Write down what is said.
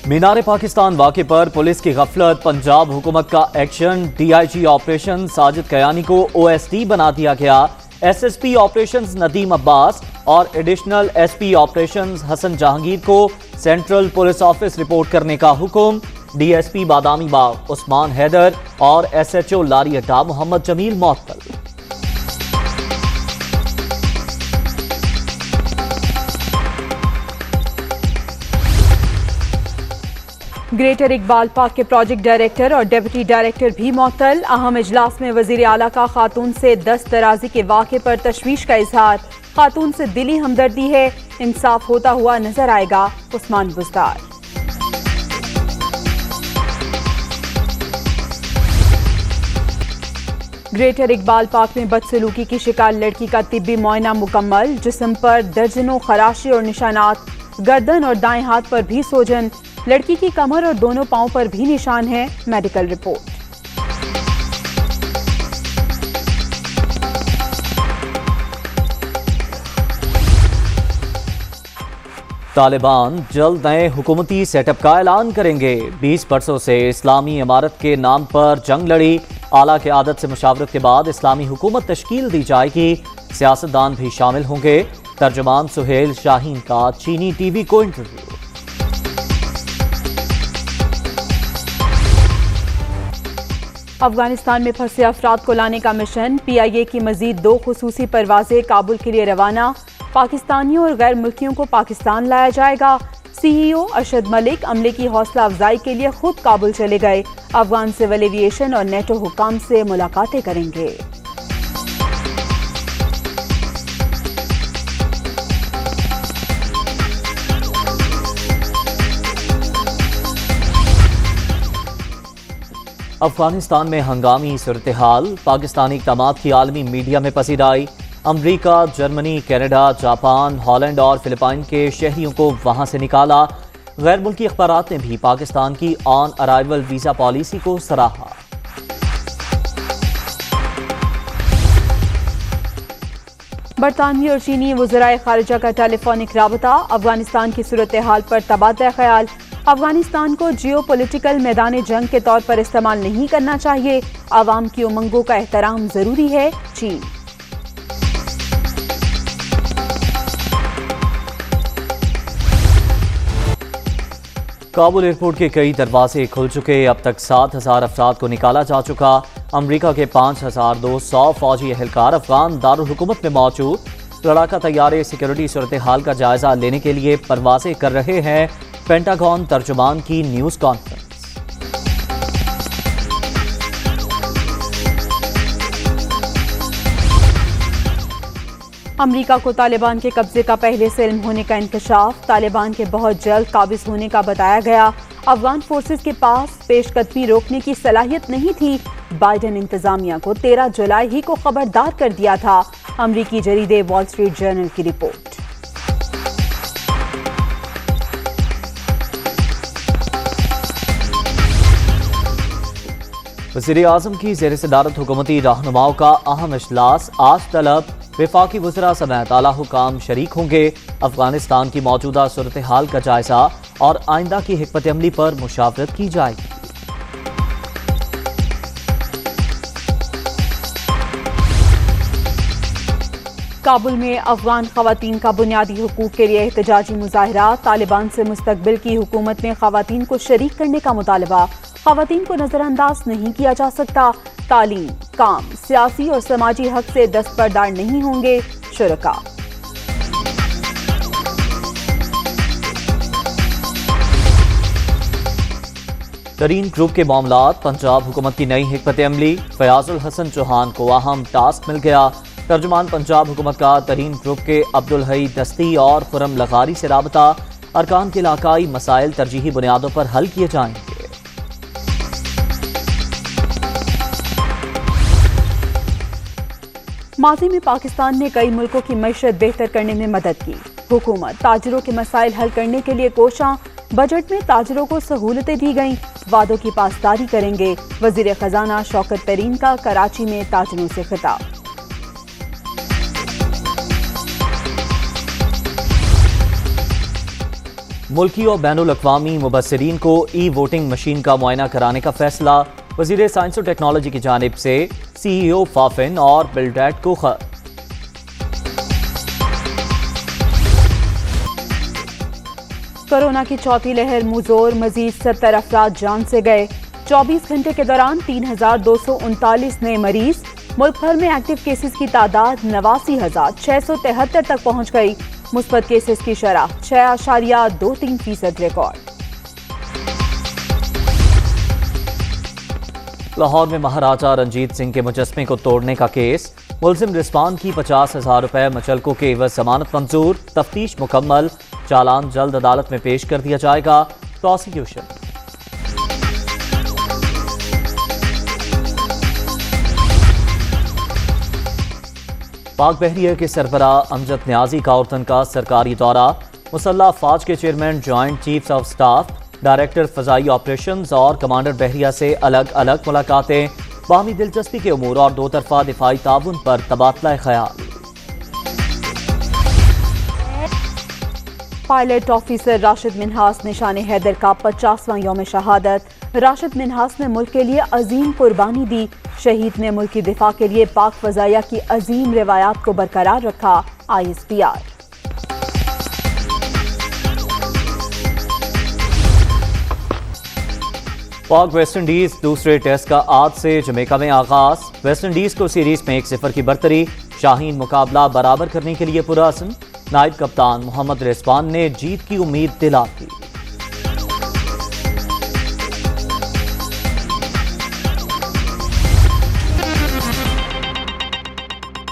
मीनार पाकिस्तान वाक़े पर पुलिस की गफलत, पंजाब हुकूमत का action, DIG operation Sajid Kayani को OSD बना दिया गया। SSP ऑपरेशंस नदीम अब्बास और additional SP operations Hasan Jahangir को सेंट्रल पुलिस ऑफिस रिपोर्ट करने का हुक्म। DSP बादामी बाग उस्मान हैदर और SHO लारी अड्डा मोहम्मद जमील मुअत्तल। ग्रेटर इकबाल पार्क के प्रोजेक्ट डायरेक्टर और डेप्यूटी डायरेक्टर भी मुअत्तल। अहम इजलास में वजीर आला का खातून से दस्तदराजी के वाक़े पर तशवीश का इजहार। खातून से दिली हमदर्दी है, इंसाफ होता हुआ नजर आएगा। उस्मान बुज़दार। ग्रेटर इकबाल पार्क में बदसलूकी की शिकार लड़की का तिब्बी मुआयना मुकम्मल। जिस्म पर दर्जनों खराशी और निशानात, गर्दन और दाएं हाथ पर भी सोजन। लड़की की कमर और दोनों पांव पर भी निशान है। Medical report. तालिबान जल्द नए हुकूमती सेटअप का ऐलान करेंगे। 20 बरसों से इस्लामी इमारत के नाम पर जंग लड़ी। आला के आदत से मुशावरत के बाद इस्लामी हुकूमत तश्कील दी जाएगी। सियासतदान भी शामिल होंगे। तर्जुमान सुहेल शाहीन का चीनी TV को इंटरव्यू। अफगानिस्तान में फंसे अफराद को लाने का मिशन। PIA की मजीद 2 खुसूसी परवाजें काबुल के लिए रवाना। पाकिस्तानियों और गैर मुल्कियों को पाकिस्तान लाया जाएगा। CEO अरशद मलिक अमले की हौसला अफजाई के लिए खुद काबुल चले गए। अफगान सिविल एविएशन और नेटो हुकाम से मुलाकातें करेंगे। अफगानिस्तान में हंगामी सूरत हाल, पाकिस्तानी इक़दामात की आलमी मीडिया में पसीराई। अमरीका, जर्मनी, कनाडा, जापान, हॉलैंड और फिलिपाइन के शहरियों को वहां से निकाला। गैर मुल्की अखबारात ने भी पाकिस्तान की ऑन अराइवल वीज़ा पॉलिसी को सराहा। बरतानवी और चीनी वज़राए खारिजा का टेलीफोनिक राबता। अफगानिस्तान की सूरत हाल पर तबादला ख्याल। अफगानिस्तान को जियोपॉलिटिकल मैदान जंग के तौर पर इस्तेमाल नहीं करना चाहिए। आवाम की उमंगों का एहतराम जरूरी है। चीन। काबुल एयरपोर्ट के कई दरवाजे खुल चुके। अब तक 7,000 अफराद को निकाला जा चुका। अमरीका के 5,200 फौजी एहलकार अफगान दारुल हुकूमत में मौजूद। लड़ाका तैयारे सिक्योरिटी सूरत हाल का जायजा लेने के लिए परवाजें कर रहे हैं। पेंटागन तर्जुमान की न्यूज कॉन्फ्रेंस। अमरीका को तालिबान के कब्जे का पहले से इल्म होने का इंकशाफ। तालिबान के बहुत जल्द काबिज होने का बताया गया। अफगान फोर्सेस के पास पेशकदमी रोकने की सलाहियत नहीं थी। बाइडेन इंतजामिया को 13 जुलाई ही को खबरदार कर दिया था। अमरीकी जरीदे वॉल स्ट्रीट जर्नल की रिपोर्ट। वज़ीर आज़म की ज़ेर सदारत हुकूमती रहनुमाओं का अहम इजलास आज तलब। वफाकी वज़रा समेत आला हुकाम शरीक होंगे। अफगानिस्तान की मौजूदा सूरत हाल का जायजा और आइंदा की हिकमत अमली पर मुशावरत की जाएगी। काबुल में अफगान खवातीन का बुनियादी हुकूक के लिए एहतजाजी मुजाहरा। तालिबान से मुस्तकबिल की हुकूमत में खवातीन को शरीक करने का मुतालबा। खवातीन को नजरअंदाज नहीं किया जा सकता। तालीम, काम, सियासी और समाजी हक से दस्तबरदार नहीं होंगे शुरका। तरीन ग्रुप के मामलात, पंजाब हुकूमत की नई हिकमत अमली। फयाजुल हसन चौहान को अहम टास्क मिल गया। तर्जुमान पंजाब हुकूमत का तरीन ग्रुप के अब्दुल हई दस्ती और खुरम लगारी से राबता। अरकान के इलाकाई मसाइल तरजीही बुनियादों पर हल किए जाएंगे। माजी में पाकिस्तान ने कई मुल्कों की मईशत बेहतर करने में मदद की। हुकूमत ताजिरों के मसाइल हल करने के लिए कोशां। बजट में ताजिरों को सहूलतें दी गईं। वादों की पासदारी करेंगे। वजीर खजाना शौकत तरीन का कराची में ताजिरों से खिताब। ملکی اور بین الاقوامی مبصرین کو ای ووٹنگ مشین کا معائنہ کرانے کا فیصلہ، وزیر سائنس و ٹیکنالوجی کی جانب سے سی ای او فافن اور بلڈیٹ کو خط۔ کورونا کی چوتھی لہر مزور، مزید 70 افراد جان سے گئے۔ 24 گھنٹے کے دوران 3239 نئے مریض۔ ملک بھر میں ایکٹیو کیسز کی تعداد 89,673 تک پہنچ گئی۔ مثبت کیسز کی شرح 6.23% ریکارڈ۔ لاہور میں مہاراجا رنجیت سنگھ کے مجسمے کو توڑنے کا کیس، ملزم رضوان کی 50,000 روپے مچلکوں کے عوض ضمانت منظور، تفتیش مکمل، چالان جلد عدالت میں پیش کر دیا جائے گا، پروسیکیوشن۔ پاک بحریہ کے سربراہ امجد نیازی کا اردن کا سرکاری دورہ، مسلح افواج کے chairman, joint chiefs of staff, director فضائی آپریشنز اور کمانڈر بحریہ سے الگ الگ ملاقاتیں، باہمی دلچسپی کے امور اور دو طرفہ دفاعی تعاون پر تبادلہ خیال۔ پائلٹ آفیسر راشد منہاس نشان حیدر کا 50واں یوم شہادت۔ راشد منہاس نے ملک کے لیے عظیم قربانی دی۔ شہید نے ملک کی دفاع کے لیے پاک فضائیہ کی عظیم روایات کو برقرار رکھا۔ ISPR۔ پاک ویسٹ انڈیز دوسرے ٹیسٹ کا آج سے جمیکا میں آغاز، ویسٹ انڈیز کو سیریز میں 1-0 کی برتری، شاہین مقابلہ برابر کرنے کے لیے پرعزم، نائب کپتان محمد رضوان نے جیت کی امید دلا دی۔